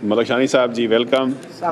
मलकशानी साहब जी वेलकम।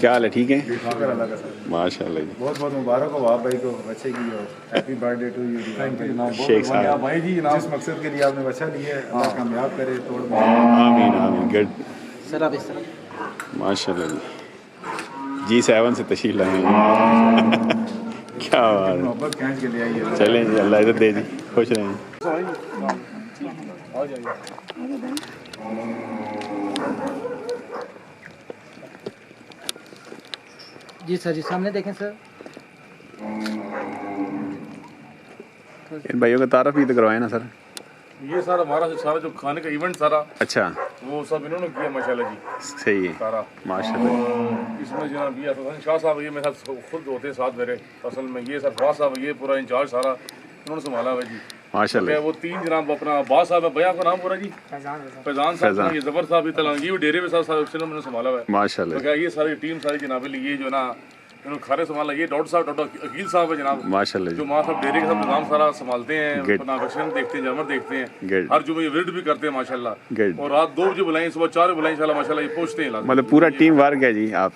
क्या हाल है? ठीक है माशाल्लाह जी। बहुत बहुत मुबारक हो वहाब भाई को बच्चे की, happy birthday to you Sheikh साहब भाई जी। जिस मकसद के लिए आपने बच्चा लिया है अल्लाह कामयाब करे, तोड़ आमीन आमीन। गुड सर आप इस तरह माशाल्लाह जी। G7 से तशरीफ लाए हैं। क्या बात है, मोहब्बत खींच के ले आई है। चलें जी, अल्लाह इज्जत दे जी, खुश रहें। जी सर जी सामने देखें सर। इन भाइयों का तारफ भी तो करवाए ना सर। ये सारा हमारा सारा जो खाने का इवेंट सारा अच्छा वो सब इन्होंने किया माशाल्लाह जी। सही है सारा माशाल्लाह। इसमें जनाब ये शाह साहब ये मेरे साथ खुद होते हैं साथ मेरे, असल में ये सर फवाद साहब ये पूरा इंचार्ज सारा इन्होंने संभाला हुआ जी माशाल्लाह। वो तीन जनाब अपना बास साहब है, भैया का नाम पूरा जी फैजान साहब, ये जबर साहब ये डेरे में साहब मैंने संभाला हुआ है माशाल्लाह। तो क्या ये सारी टीम सारी जनाब ये जो ना इन्होंने खारे संभाला। ये डॉक्टर साहब डॉक्टर अकील साहब है जनाब माशाल्लाह जो जी। माँ साहब डेरे का सब निजाम सारा संभालते हैं, Good. अपना वैक्सीन देखते हैं, जानवर देखते हैं, Good. हर जुम्मे ये विजिट भी करते हैं माशाल्लाह। Good. और रात 2 बजे बुलाएं, सुबह 4 बजे बुलाएं, इंशाल्लाह माशाल्लाह ये पहुंचते हैं लाज़िम। मतलब पूरा टीम वर्क है जी आप,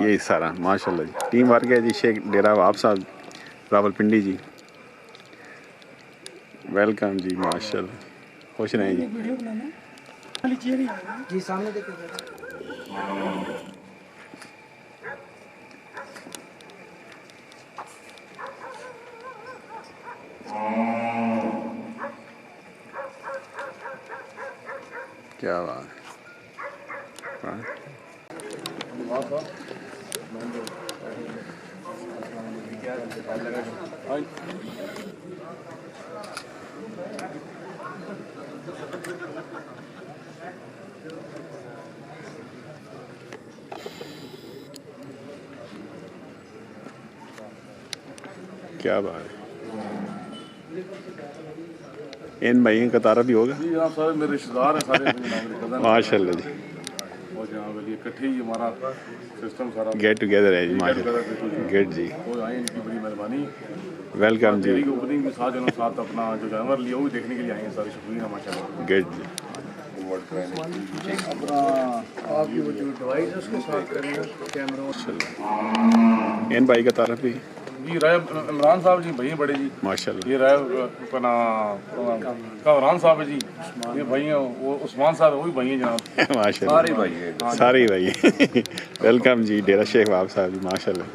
ये सारा माशाल्लाह जी टीम वर्क है जी। शेख डेरा वहाब साहब रावलपिंडी जी वेलकम जी माशाल्लाह, खुश रहें जी। जी सामने देखें सर। क्या बात है। क्या बात है। इन भाइयों का तारा भी होगा जी आप सारे मेरे रिश्तेदार हैं सारे माशाल्लाह जी। और जनाब ये इकट्ठे ही हमारा सिस्टम सारा गेट टुगेदर है जी माशाल्लाह। गुड जी वो आए, इनकी बड़ी मेहरबानी। वेलकम जी। डेरी की ओपनिंग के साथ इन्होंने साथ अपना जो जानवर लिया वो भी देखने के लिए आए हैं, सारे शुक्रिया माशाल्लाह। गुड जी। आपकी वो जो डिवाइस है उसके साथ करेंगे कैमरा। इन भाई का तारफ भी जी राय इमरान साहब जी भैया बड़े जी माशाल्लाह। ये राय अपना कामरान साहब है जी, ये भाई हैं, वो उस्मान साहब है वो भी भाई हैं जनाब। माशाल्लाह सारे भाई हैं। सारे भाई वेलकम जी डेरा शेख वहाब साहब जी माशाल्लाह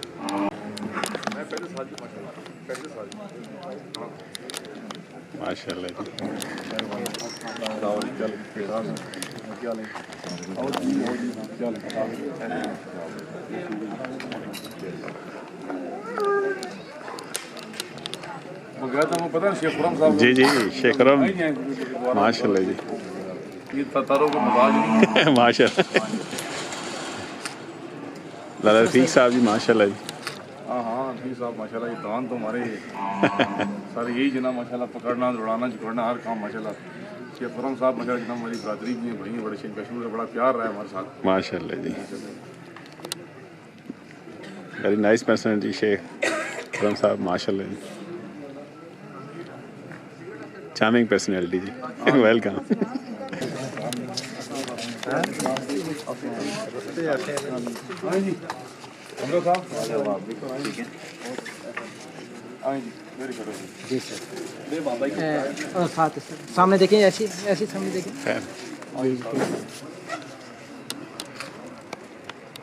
माशाल्लाह जी। वो गया था वो पता है शेख खुरम साहब जी जी शेखरम माशाल्लाह जी ये तारों को मजाज नहीं माशाल्लाह। लाला रफीक साहब जी माशाल्लाह जी। हाँ हाँ ठीक साहब माशाल्लाह ये दान तो हमारे सारे यही जना माशाल्लाह, पकड़ना दौड़ाना झुकड़ना हर काम माशाल्लाह। शेख खुरम साहब माशाल्लाह जितना हमारी बरादरी भी है भाई बड़े शेख कश्मीर का बड़ा प्यार रहा है हमारे साथ माशाल्लाह जी। Very nice personality Sheikh Khurram साहब माशाल्लाह जी। चार्मिंग पर्सनैलिटी जी वेलकम। जी सर साथ सर सामने देखें, ऐसी ऐसी सामने देखें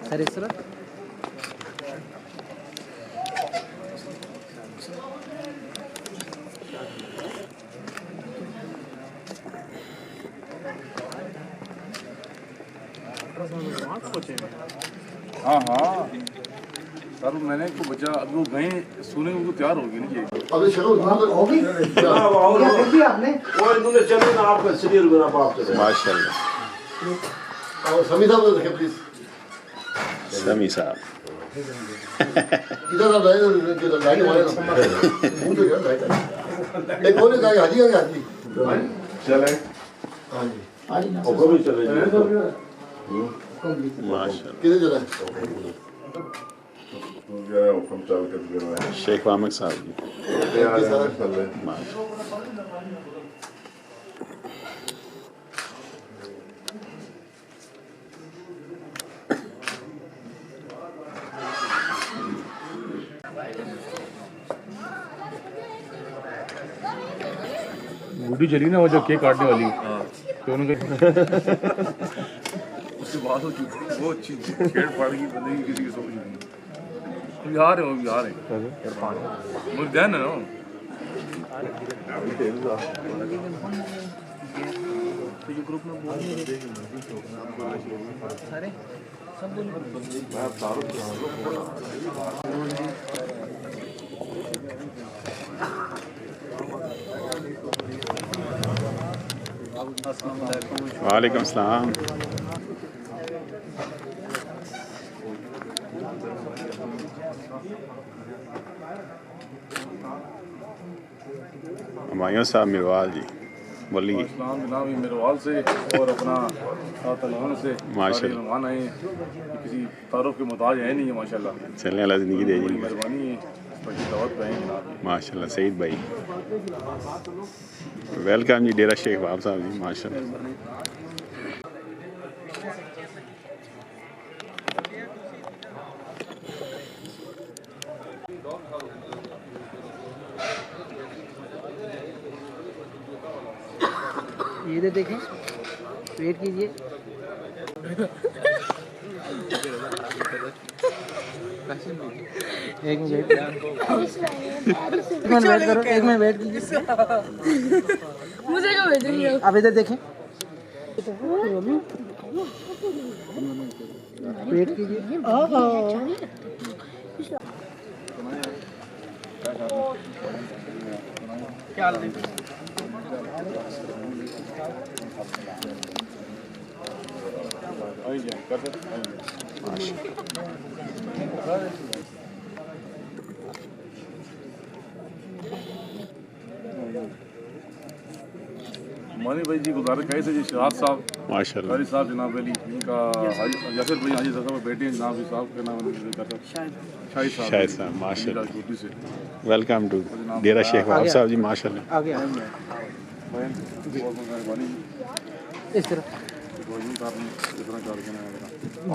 सर इस तरह। हाँ हाँ सर मैंने को बच्चा अब वो गए सुने वो तैयार हो गई ना ये अबे चलो होगी आपने और इन्होंने चले ना आपका सीरियल बना बाप से माशाल्लाह। और समी साहब को देखें प्लीज। समी साहब इधर आप लाइन जो लाइन वाले ना मुंह तो यार लाइन एक कोने का हाजी का हाजी चले हां जी और वो भी चले माशाल्लाह। किधर चला शेख वामक साहब जी माशाल्लाह। छुट्टी चली ना वो जो केक काटने वाली तो उनके उसके बाद वो अच्छी छेड़ फाड़ की बंदे की किसी की सोच नहीं बिहार है वो बिहार है मुझे ध्यान है ना ग्रुप में बोल नहीं रहे सारे सब बोल वालेकुम सलाम। हमायूं साहब मिरवाल जी बोली इस्लाम जनाब मिरवाल से और अपना तलवन से माशाल्लाह मेहमान आए किसी तारुफ के मुताज है नहीं है माशाल्लाह चलने वाला ज़िंदगी दे जी मेहरबानी है दावत पे हैं जनाब माशाल्लाह सईद भाई वेलकम जी डेरा शेख वहाब साहब जी माशाल्लाह। ये दे देखें वेट कीजिए एक मिनट वेट करो एक मिनट वेट कीजिए मुझे क्यों भेज रही हो? अब इधर देखें वेट कीजिए क्या हाल है? मानी भाई जी गुजारे कहे थे जी शहाद साहब माशाल्लाह कारी साहब जनाब अली इनका यासिर भाई हाजी साहब बेटे हैं जनाब साहब के नाम शाहिद शाहिद साहब माशाल्लाह छोटी से वेलकम टू डेरा शेख वहाब साहब जी माशाल्लाह। आगे इस तरफ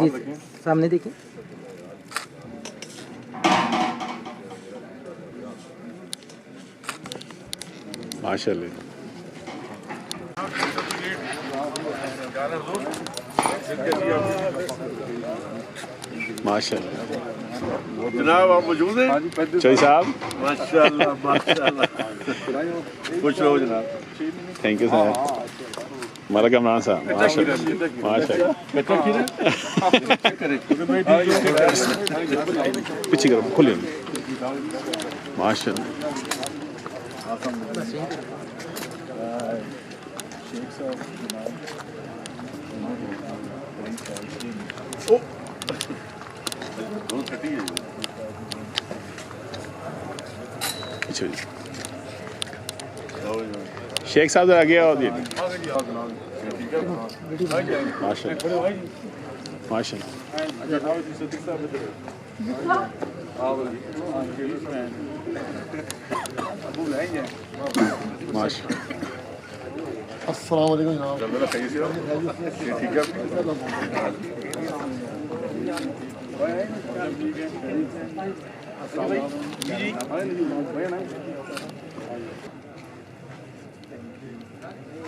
जी सामने देखिए माशाल्लाह माशाल्लाह जनाब आप मौजूद हैं? चोई साहब माशाल्लाह माशाल्लाह खुश रहो जनाब। थैंक यू साहब मलक इमरान साहब माशाल्लाह माशाल्लाह पीछे करो खोलिए माशाल्लाह पीछे शेख साहब जरा आगे आओ माशाल्लाह माशाल्लाह माशाल्लाह अस्सलाम वालेकुम जनाब। ठीक है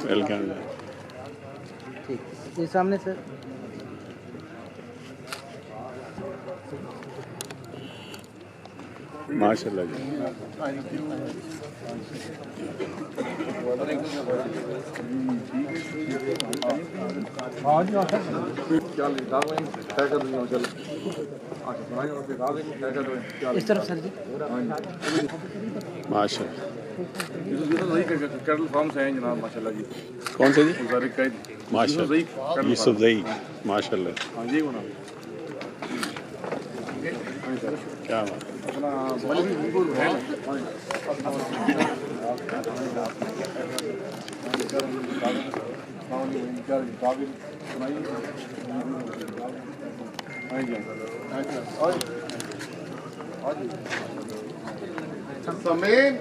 वेलकम ठीक ये सामने सर माशाल्लाह जी इस तरफ सर जी माशाल्लाह कैटल फार्म से हैं जनाब माशाल्लाह जी। कौन से जी गुजारे कैद माशाल्लाह यूसुफ जई माशाल्लाह हाँ जी ना क्या बात अपना मलिक बिल्कुल है समीन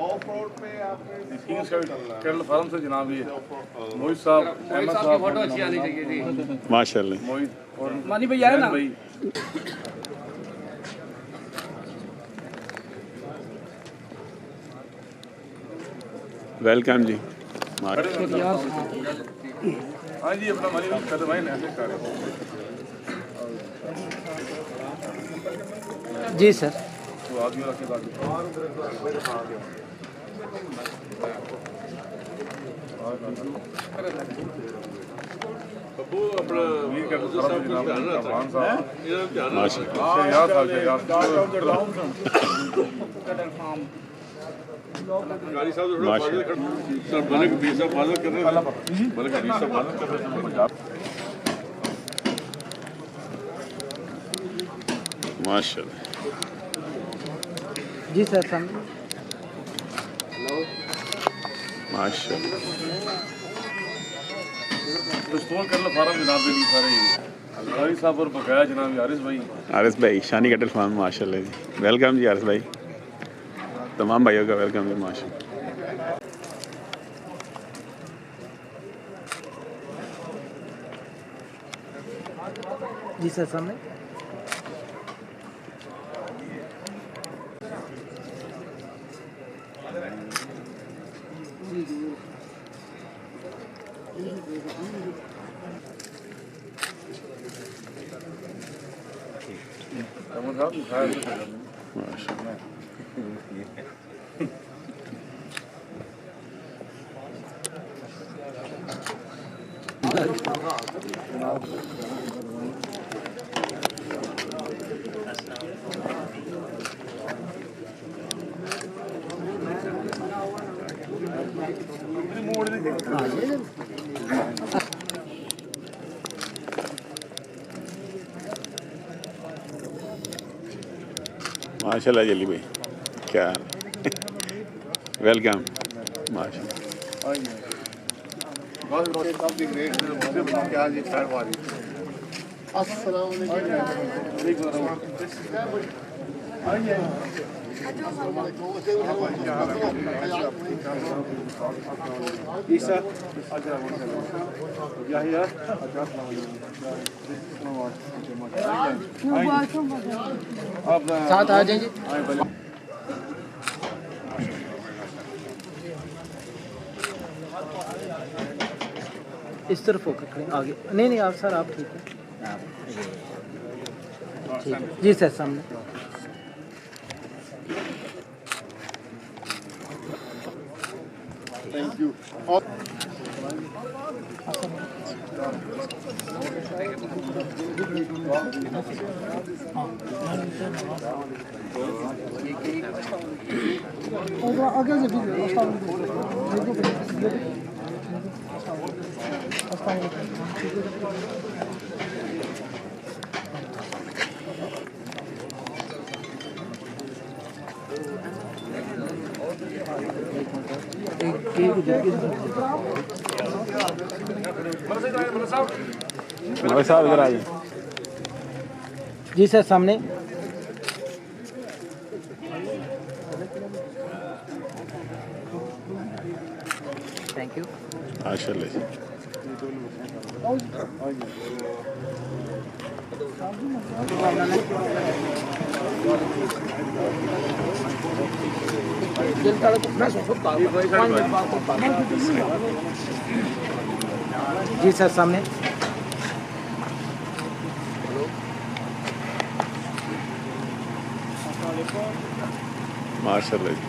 ऑफ रोड पे आपने कैटल फार्म से जनाब ये मोहित साहब अहमद साहब फोटो अच्छी आनी चाहिए थी माशाल्लाह मोहित और मानी भैया है ना भाई वेलकम जी। हाँ जी अपना मालिक कर भाई ने कर जी सर। तो आदमी रखे बाकी बब्बू अपना वीर का साहब खान साहब माशाल्लाह यार साहब यार गाड़ी साहब थोड़ा बाजू कर सब भले के बीच सब बाजू कर रहे हैं भले के बीच सब बाजू कर रहे हैं पंजाब माशाल्लाह जी सर सामने माशाल्लाह। इंस्टॉल कर लो फार्म जनाब दे लिए सारे गाड़ी साहब और बकाया जनाब आरिस भाई शानी कटल फार्म माशाल्लाह जी। वेलकम जी आरिस भाई, तमाम भाइयों का वेलकम जी माशाल्लाह। जी सर सामने माशाल्लाह जली भाई क्या वेलकम साथ आ जाएंगे। इस तरफ होकर खड़े आगे नहीं नहीं आप सर आप ठीक है ठीक है जी सर सामने थैंक यू। साहब इधर आ जाए। जी सर सामने थैंक यू माशाल्लाह जी। जी सर सामने माशाल्लाह जी।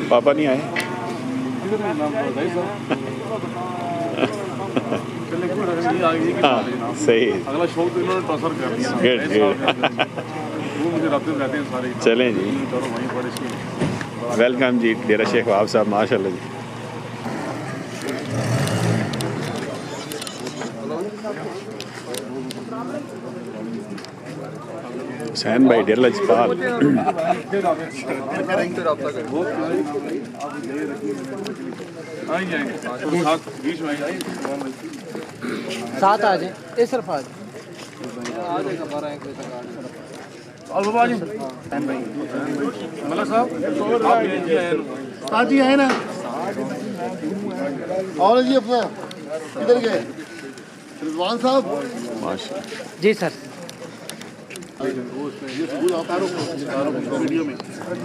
पापा नहीं आए हाँ सही अगला शौक तो इन्होंने ट्रांसफर कर दिया गुड गुड वो मुझे रात में रहते हैं सारे चलें जी। और वहीं पर इसकी वेलकम जी डेरा शेख वहाब साहब माशाल्लाह जी। हुसैन भाई डेरा लजपाल साथ आ जाए इस तरफ आ जाए जी है ना और जी अपना किधर गए रिजवान साहब माशाल्लाह जी सर